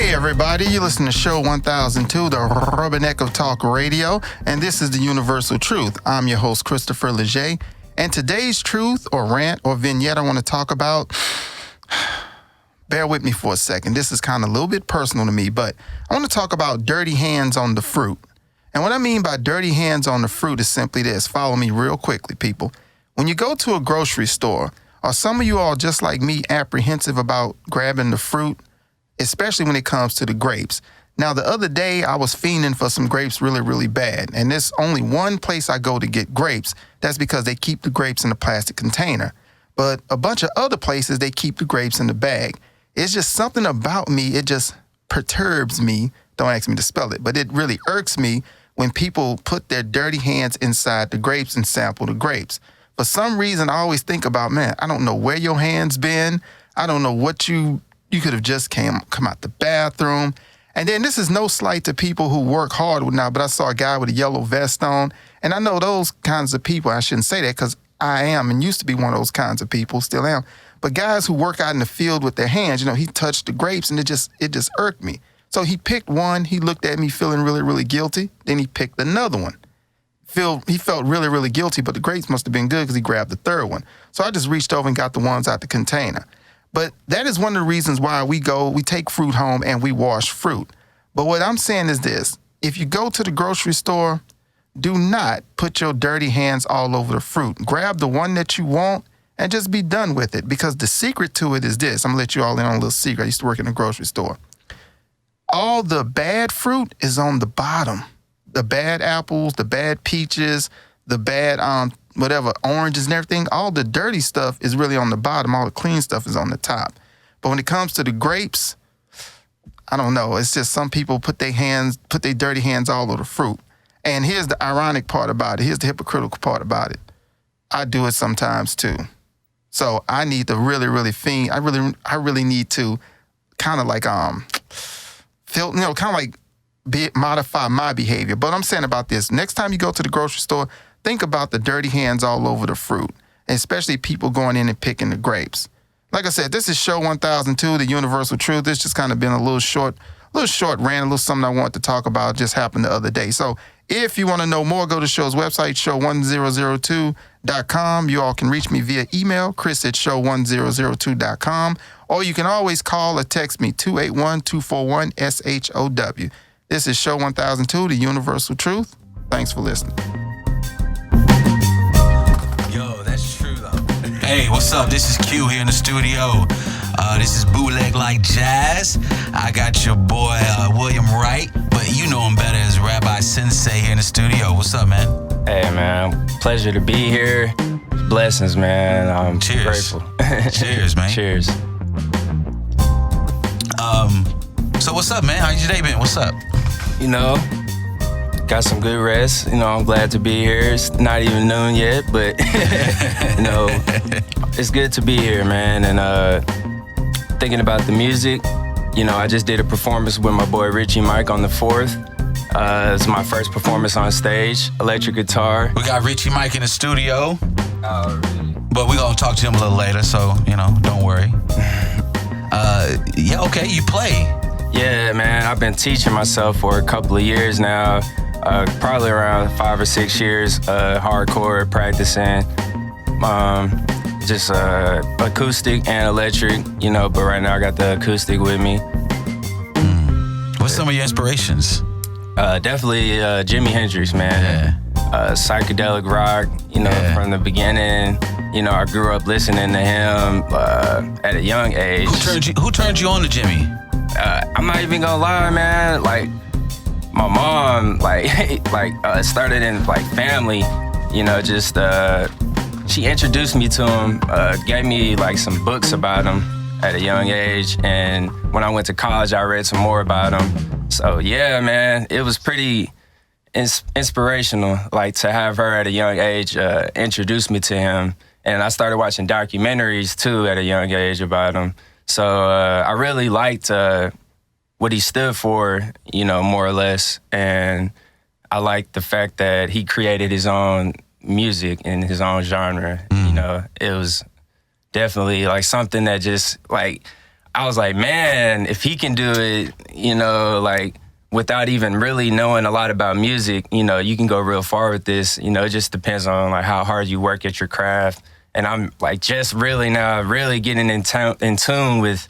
Hey everybody, you listen to Show 1002, the Rubberneck of Talk Radio, and this is the Universal Truth. I'm your host, Christopher Leger, and today's truth or rant or vignette I want to talk about, bear with me for a second. This is kind of a little bit personal to me, but I want to talk about dirty hands on the fruit. And what I mean by dirty hands on the fruit is simply this. Follow me real quickly, people. When you go to a grocery store, are some of you all just like me apprehensive about grabbing the fruit, especially when it comes to the grapes? Now, the other day, I was fiending for some grapes really, really bad. And there's only one place I go to get grapes. That's because they keep the grapes in a plastic container. But a bunch of other places, they keep the grapes in the bag. It's just something about me. It just perturbs me. Don't ask me to spell it, but it really irks me when people put their dirty hands inside the grapes and sample the grapes. For some reason, I always think about, man, I don't know where your hands been. I don't know what you could have just come out the bathroom. And then this is no slight to people who work hard now, but I saw a guy with a yellow vest on. And I know those kinds of people. I shouldn't say that because I am and used to be one of those kinds of people, still am. But guys who work out in the field with their hands, he touched the grapes and it just irked me. So he picked one. He looked at me feeling really, really guilty. Then he picked another one. He felt really, really guilty, but the grapes must have been good because he grabbed the third one. So I just reached over and got the ones out the container. But that is one of the reasons why we take fruit home and we wash fruit. But what I'm saying is this. If you go to the grocery store, do not put your dirty hands all over the fruit. Grab the one that you want and just be done with it. Because the secret to it is this. I'm going to let you all in on a little secret. I used to work in a grocery store. All the bad fruit is on the bottom. The bad apples, the bad peaches, the bad oranges and everything. All the dirty stuff is really on the bottom. All the clean stuff is on the top. But when it comes to the grapes, I don't know. It's just some people put their dirty hands all over the fruit. And here's the ironic part about it. Here's the hypocritical part about it. I do it sometimes too. So I need to really, really fiend. I really need to kind of like modify my behavior. But I'm saying about this, next time you go to the grocery store, think about the dirty hands all over the fruit, especially people going in and picking the grapes. Like I said, this is Show 1002, the Universal Truth. It's just kind of been a little short rant, a little something I wanted to talk about. Just happened the other day. So if you want to know more, go to the show's website, show1002.com. You all can reach me via email, chris@show1002.com, or you can always call or text me, 281-241-SHOW. This is Show 1002, the Universal Truth. Thanks for listening. Yo, that's true though. Hey, what's up? This is Q here in the studio. This is Bootleg Like Jazz. I got your boy William Wright, but you know him better as Rabbi Sensei here in the studio. What's up, man? Hey, man. Pleasure to be here. Blessings, man. I'm grateful. Cheers, man. Cheers. So what's up, man? How's your day been? What's up? Got some good rest. I'm glad to be here. It's not even noon yet, but it's good to be here, man. And thinking about the music, I just did a performance with my boy Richie Mike on the 4th. It's my first performance on stage, electric guitar. We got Richie Mike in the studio. Oh, really? But we're going to talk to him a little later, so, don't worry. Yeah, okay, you play. Yeah, man, I've been teaching myself for a couple of years now, probably around 5 or 6 years, hardcore practicing, just acoustic and electric, but right now I got the acoustic with me. What's some of your inspirations? Definitely Jimi Hendrix, man. Yeah. Psychedelic rock, from the beginning. I grew up listening to him at a young age. Who turned you on to Jimmy? I'm not even gonna lie, man. Like, my mom, started in family. She introduced me to him, gave me some books about him at a young age, and when I went to college, I read some more about him. So yeah, man, it was pretty inspirational, to have her at a young age introduce me to him. And I started watching documentaries too at a young age about him. So I really liked what he stood for, more or less. And I liked the fact that he created his own music in his own genre. It was definitely something that just I I was like, man, if he can do it, you know, like without even really knowing a lot about music, you know, you can go real far with this. You know, it just depends on like how hard you work at your craft. And I'm like just really now really getting in tune with,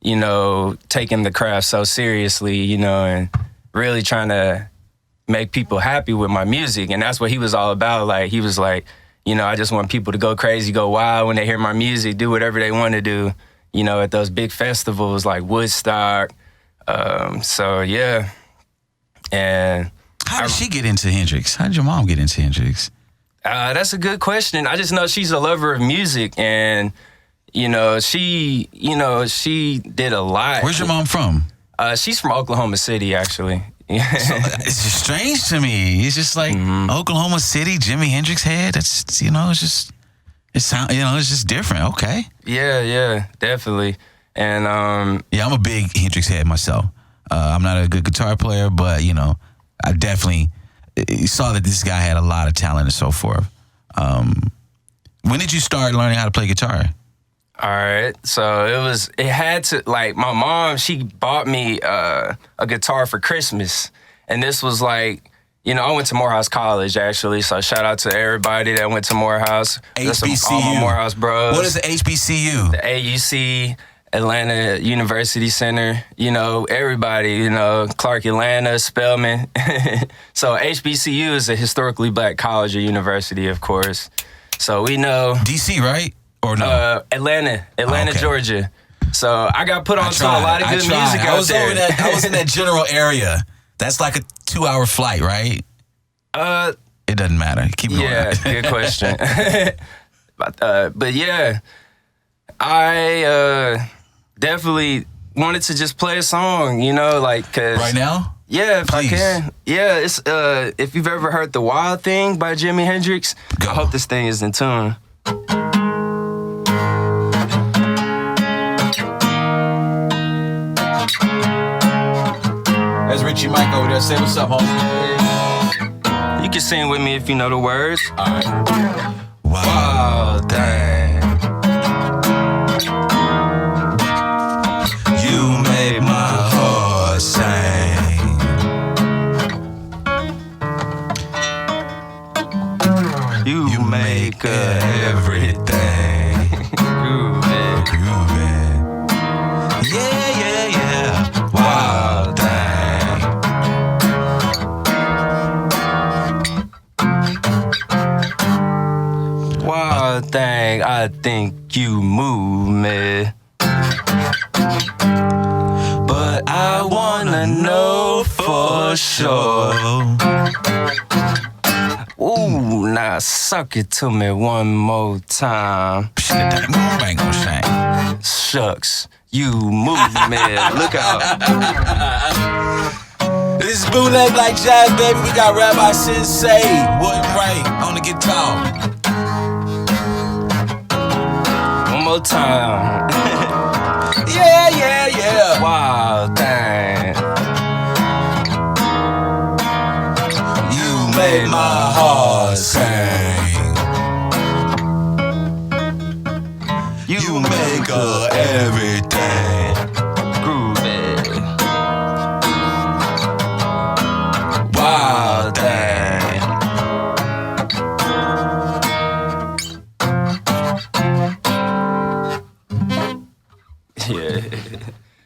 you know, taking the craft so seriously, you know, and really trying to make people happy with my music. And that's what he was all about. Like, he was like, you know, I just want people to go crazy, go wild when they hear my music, do whatever they want to do, you know, at those big festivals like Woodstock. So, yeah. And how did she get into Hendrix? How did your mom get into Hendrix? That's a good question. I just know she's a lover of music, and, you know, she did a lot. Where's your mom from? She's from Oklahoma City, actually. So, it's just strange to me. It's just like Oklahoma City, Jimi Hendrix head. It's, you know, it's just different. Okay. Yeah, definitely. And yeah, I'm a big Hendrix head myself. I'm not a good guitar player, but, you know, I definitely saw that this guy had a lot of talent and so forth. When did you start learning how to play guitar? All right, so it had to, like, my mom, she bought me a guitar for Christmas. And this was like, you know, I went to Morehouse College, actually, so shout out to everybody that went to Morehouse. HBCU. All my Morehouse bros. What is the HBCU? The AUC, Atlanta University Center, you know, everybody, you know, Clark Atlanta, Spelman. So HBCU is a historically black college or university, of course. So we know. DC, right? Or no? Atlanta, okay. Georgia. So I got put on to a lot of good music out there. I was in that general area. That's like a 2-hour flight, right? It doesn't matter. Keep going. Yeah, good question. But yeah, I definitely wanted to just play a song, you know, like, 'cause right now? Yeah, if Please. I can. Yeah, it's if you've ever heard The Wild Thing by Jimi Hendrix, Go. I hope this thing is in tune. That's Richie Mike over there. Say what's up, homie. You can sing with me if you know the words. All right. Wild thing. You made my heart sing. You make everything. groovy. Groovy. Yeah. Wild thing. Wild thing, I think you move me. But I wanna know for sure. Ooh, now suck it to me one more time. Shit, that move ain't gonna shine. Shucks, you move me. Look out. This is Bootleg Like Jazz, baby. We got Rabbi Sensei, Wright on the guitar. One more time. Yeah. Wild thing. You made my heart sing. You make everything groovy. wild thing. Yeah.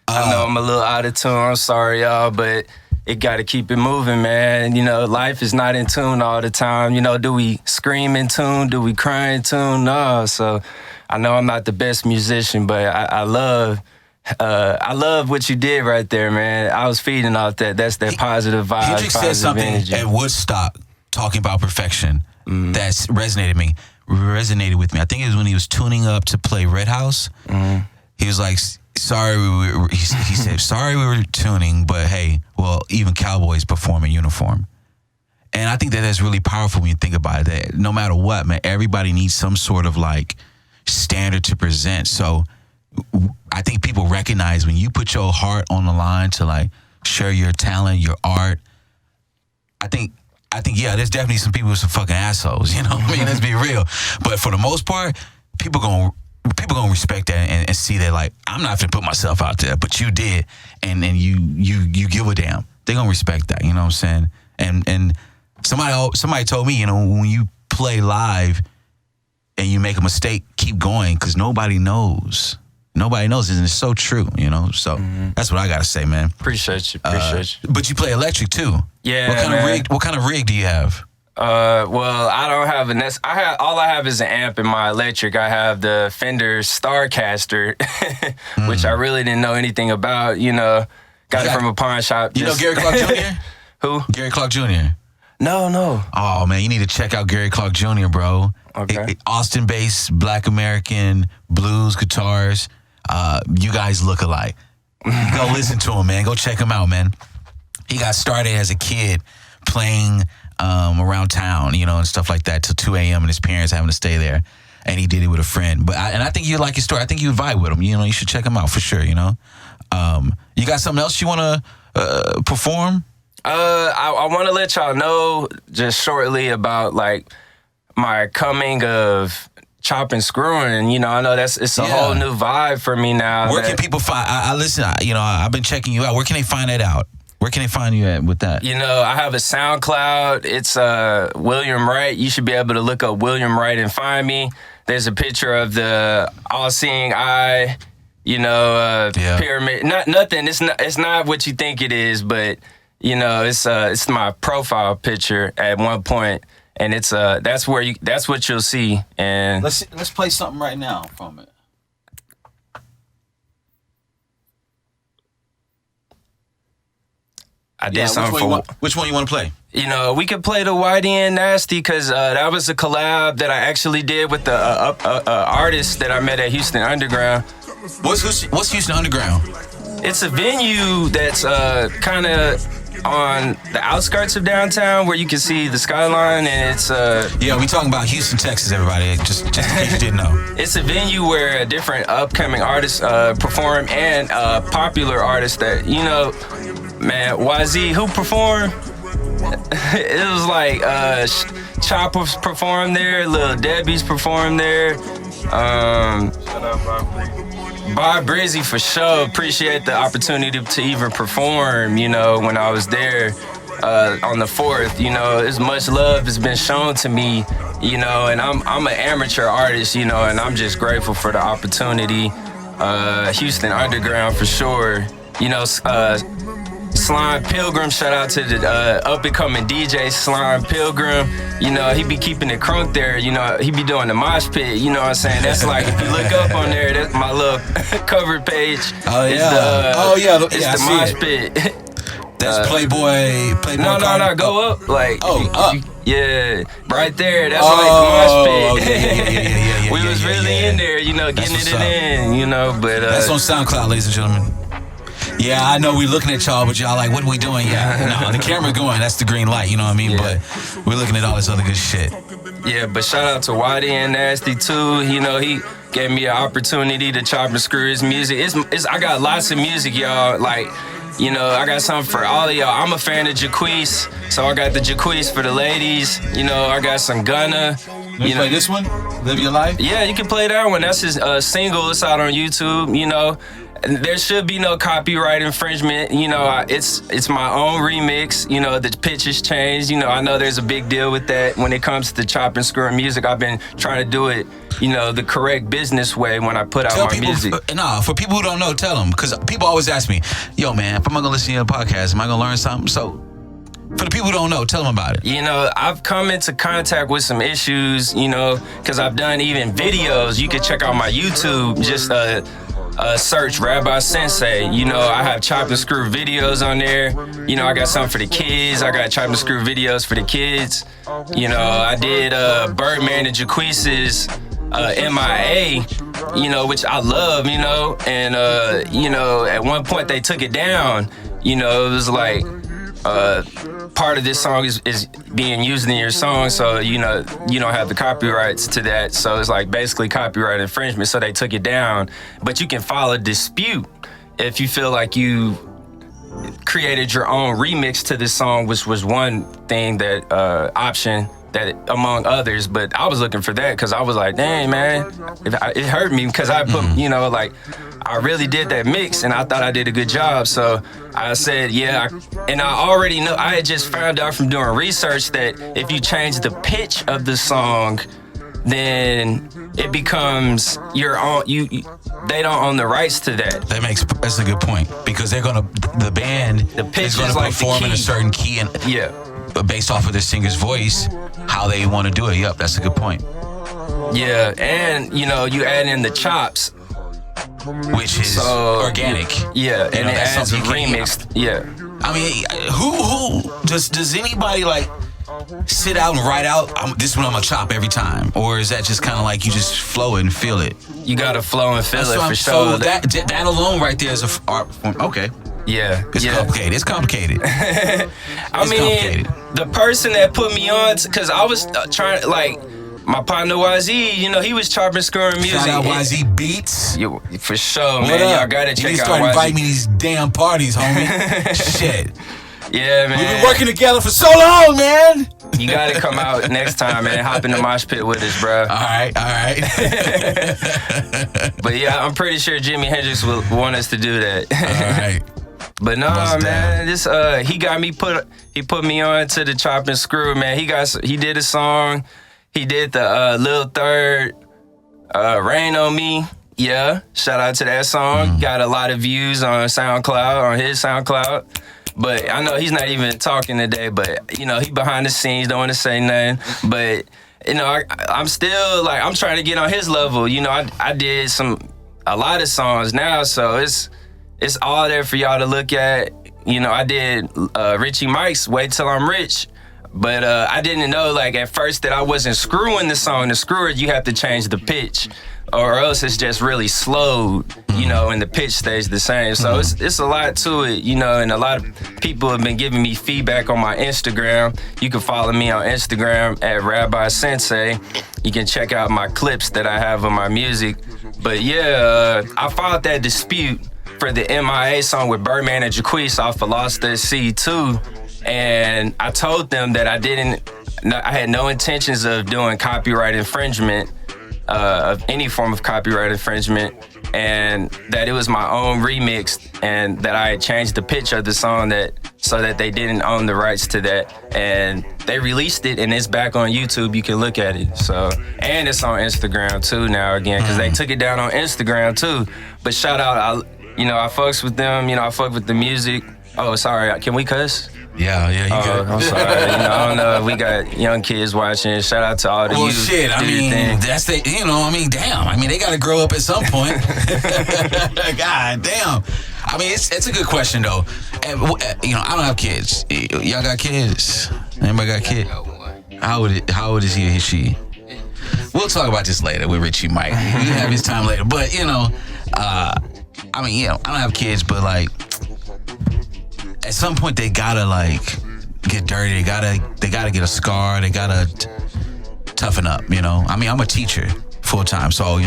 I know I'm a little out of tune. I'm sorry, y'all, but it got to keep it moving, man. You know, life is not in tune all the time. You know, do we scream in tune? Do we cry in tune? No. So I know I'm not the best musician, but I love what you did right there, man. I was feeding off that. That's that positive vibe. Hendrix said something energy. at Woodstock talking about perfection that's resonated with me. I think it was when he was tuning up to play Red House. He was like, sorry, he said, sorry we were tuning, but hey, well, even cowboys perform in uniform. And I think that that's really powerful when you think about it, that no matter what, man, everybody needs some sort of like standard to present. So I think people recognize when you put your heart on the line to like share your talent, your art. I think, yeah, there's definitely some people who are some fucking assholes, you know what I mean? Let's be real. But for the most part, people people gonna respect that and see that, like, I'm not gonna put myself out there, but you did, and you give a damn. They gonna respect that, you know what I'm saying? And somebody told me, you know, when you play live and you make a mistake, keep going, because nobody knows. Nobody knows, and it's so true, you know. So that's what I gotta say, man. Appreciate you. But you play electric too. Yeah. What kind of rig do you have? Well, I don't have all I have is an amp in my electric. I have the Fender Starcaster, which I really didn't know anything about. You know, got it from a pawn shop. You know Gary Clark Jr.? Who? Gary Clark Jr. No. Oh man, you need to check out Gary Clark Jr., bro. Okay. Austin-based, Black American blues guitars. You guys look alike. Go listen to him, man. Go check him out, man. He got started as a kid playing around town, you know, and stuff like that till 2 a.m. and his parents having to stay there. And he did it with a friend. But I think you like his story. I think you vibe with him. You know, you should check him out for sure, you know. You got something else you want to perform? I want to let y'all know just shortly about, like, my coming of chopping screwing. You know, I know it's a whole new vibe for me now. Where can people find? I listen. You know, I've been checking you out. Where can they find that out? Where can they find you at with that? You know, I have a SoundCloud. It's William Wright. You should be able to look up William Wright and find me. There's a picture of the all-seeing eye. You know, pyramid. Nothing. It's not what you think it is, but you know, it's my profile picture at one point. And it's that's what you'll see. And let's play something right now from it. I did something for which one you want to play? You know, we could play the Whitey and Nasty, because that was a collab that I actually did with the artist that I met at Houston Underground. What's Houston Underground? It's a venue that's kind of on the outskirts of downtown where you can see the skyline, and it's we talking about Houston, Texas, everybody, just in case you didn't know. It's a venue where different upcoming artists perform, and popular artists that, you know, man, YZ, who performed? It was like Chopper's performed there, Lil Debbie's performed there. Bob Brizzy for sure. Appreciate the opportunity to even perform, you know, when I was there on the 4th. You know, as much love has been shown to me, you know, and I'm an amateur artist, you know, and I'm just grateful for the opportunity. Houston Underground for sure. You know, Slime Pilgrim, shout out to the up-and-coming DJ Slime Pilgrim. You know, he be keeping it crunk there. You know, he be doing the mosh pit. You know what I'm saying? That's like, if you look up on there, that's my little cover page. Oh, yeah. It's the mosh pit. That's Playboy. No, go up. Like, up. Yeah, right there. That's like the mosh pit. Yeah. We was really in there, you know, getting it in, you know, but... that's on SoundCloud, ladies and gentlemen. Yeah, I know we're looking at y'all, but y'all like, what are we doing? Yeah, no, the camera's going. That's the green light, you know what I mean? Yeah. But we're looking at all this other good shit. Yeah, but shout out to Whitey and Nasty, too. You know, he gave me an opportunity to chop and screw his music. I got lots of music, y'all. Like, you know, I got something for all of y'all. I'm a fan of Jaquise, so I got the Jaquise for the ladies. You know, I got some Gunna. You play this one? Live Your Life? Yeah, you can play that one. That's his single. It's out on YouTube, you know. There should be no copyright infringement. You know, it's my own remix. You know, the pitch has changed. You know, I know there's a big deal with that when it comes to chop and screw music. I've been trying to do it, you know, the correct business way when I put out my music. For people who don't know, tell them. Because people always ask me, yo, man, if I'm going to listen to your podcast, am I going to learn something? So for the people who don't know, tell them about it. You know, I've come into contact with some issues, you know, because I've done even videos. You can check out my YouTube, just search Rabbisensei. You know, I have chop and screw videos on there. You know, I got something for the kids. I got chop and screw videos for the kids. You know, I did Birdman and Jaquise's MIA, you know, which I love, you know. And, you know, at one point they took it down. You know, it was like, part of this song is being used in your song, so you know you don't have the copyrights to that, so it's like basically copyright infringement, so they took it down. But you can file a dispute if you feel like you created your own remix to this song, which was one thing that option that among others, but I was looking for that because I was like, dang, man, it hurt me because I put, you know, like, I really did that mix and I thought I did a good job. So I said, and I already know, I had just found out from doing research that if you change the pitch of the song, then it becomes your own. They don't own the rights to that. That's a good point because the band is gonna like perform in a certain key and based off of the singer's voice, how they want to do it. Yep, that's a good point. Yeah, and you know, you add in the chops, which is organic. Yeah, and it adds a remix. Yeah. I mean, who does anybody like sit out and write out, this one I'm gonna chop every time? Or is that just kind of like you just flow it and feel it? You gotta flow and feel it for sure. So that alone right there is an art form. Okay. Yeah. Complicated. It's complicated. Complicated. The person that put me on, because I was trying, like, my partner YZ, you know, he was chopping, screwing music. Shout out YZ Beats. For sure, man. Y'all gotta check out YZ. You start inviting me to these damn parties, homie. Shit. Yeah, man. We've been working together for so long, man. You gotta come out next time, man. Hop in the mosh pit with us, bro. All right. But yeah, I'm pretty sure Jimi Hendrix will want us to do that. All right. But no, man, this he got me put me on to the chop and screw, man. He did a song. He did the Lil Third, Rain on Me. Yeah, shout out to that song. Got a lot of views on his SoundCloud. But I know he's not even talking today, but, you know, he behind the scenes, don't want to say nothing. But, you know, I'm still, like, I'm trying to get on his level. You know, I did a lot of songs now, so it's all there for y'all to look at. You know, I did Richie Mike's Wait Till I'm Rich. But I didn't know, like, at first that I wasn't screwing the song. The screwer, you have to change the pitch, or else it's just really slowed, you know, and the pitch stays the same. So it's a lot to it, you know, and a lot of people have been giving me feedback on my Instagram. You can follow me on Instagram at Rabbisensei. You can check out my clips that I have of my music. But yeah, I filed that dispute for the MIA song with Birdman and Jaquise off of Lost at Sea 2. And I told them that I had no intentions of doing copyright infringement, of any form of copyright infringement, and that it was my own remix, and that I had changed the pitch of the song so that they didn't own the rights to that. And they released it, and it's back on YouTube. You can look at it. So, and it's on Instagram too now again, because they took it down on Instagram too. But shout out, I fucks with them. You know, I fuck with the music. Oh, sorry, can we cuss? Yeah, you good. I'm sorry. I don't know if we got young kids watching. Shout out to all the youth. Well, shit, I mean, damn. They got to grow up at some point. God damn. I mean, it's a good question, though. And, I don't have kids. Y'all got kids? Anybody got kids? How old is he or she? We'll talk about this later with Richie Mike. We have his time later. But, I don't have kids, but, like, at some point they gotta like get dirty. They gotta get a scar. They gotta toughen up. You know. I mean, I'm a teacher full time, so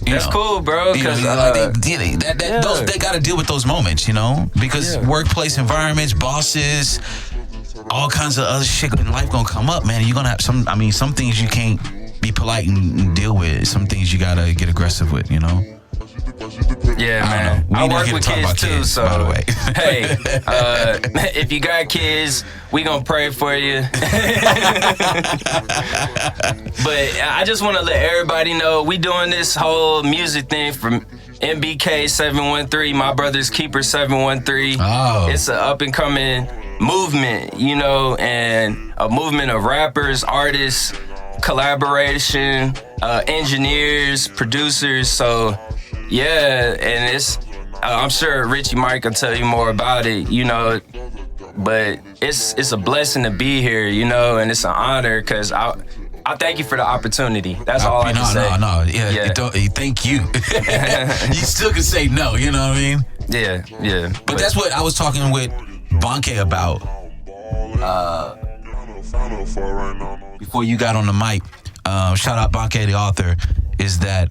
That's cool, bro. Because they gotta deal with those moments. You know, because workplace environments, bosses, all kinds of other shit in life gonna come up, man. You're gonna have some things you can't be polite and deal with. Some things you gotta get aggressive with. You know. Yeah, man. I work with kids too, so by the way. Hey, if you got kids, we gonna pray for you. But I just want to let everybody know we doing this whole music thing from MBK 713, My Brother's Keeper 713. Oh. It's an up and coming movement, and a movement of rappers, artists, collaboration, engineers, producers. So. Yeah, and it's I'm sure Richie Mike can tell you more about it, but it's a blessing to be here, and it's an honor because I thank you for the opportunity. That's all I can say. No. Yeah. Thank you. You still can say no, you know what I mean? Yeah. But that's what I was talking with Bonke about before you got on the mic. Shout out Bonke, the author, is that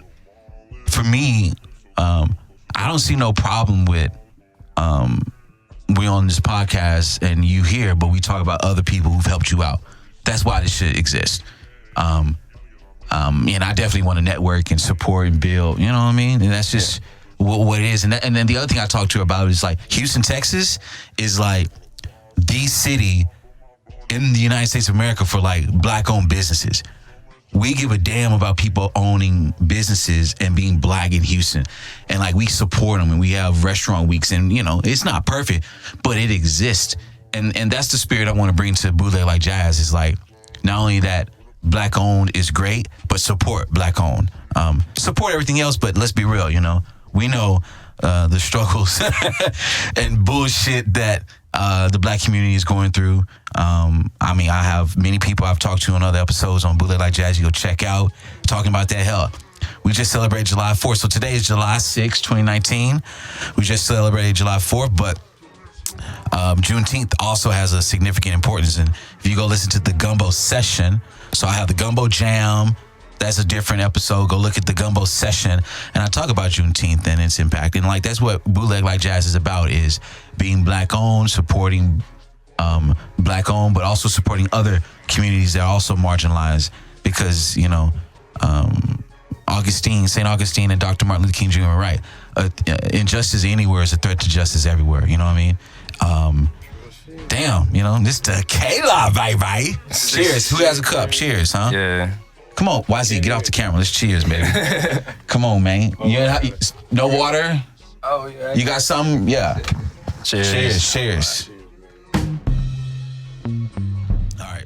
for me, I don't see no problem with we on this podcast and you here, but we talk about other people who've helped you out. That's why this shit exists. And I definitely want to network and support and build. You know what I mean? And that's just what it is. And then the other thing I talked to her about is like Houston, Texas is like the city in the United States of America for like black-owned businesses. We give a damn about people owning businesses and being black in Houston. And like we support them and we have restaurant weeks and you know, it's not perfect, but it exists. And that's the spirit I want to bring to Bootleg Like Jazz is like, not only that black owned is great, but support black owned. Support everything else, but let's be real, you know. We know the struggles and bullshit that the black community is going through. I mean, I have many people I've talked to on other episodes on Bootleg Like Jazz. You go check out talking about that. Hell, we just celebrated July 4th. So today is July 6th, 2019. We just celebrated July 4th, but Juneteenth also has a significant importance. And if you go listen to the Gumbo Session, so I have the Gumbo Jam. That's a different episode. Go look at the Gumbo Session. And I talk about Juneteenth and its impact. And like that's what Bootleg Like Jazz is about, is being black owned, supporting black owned, but also supporting other communities that are also marginalized. Because, you know, St. Augustine and Dr. Martin Luther King Jr. were right. Injustice anywhere is a threat to justice everywhere. You know what I mean? Damn, you know, this tequila, baby. Cheers. Who has a cup? Cheers, huh? Yeah. Come on, YZ, get off the camera. Let's cheers, baby. Come on, man. No water? Oh, yeah. You got something? Yeah. Cheers. Cheers. All right.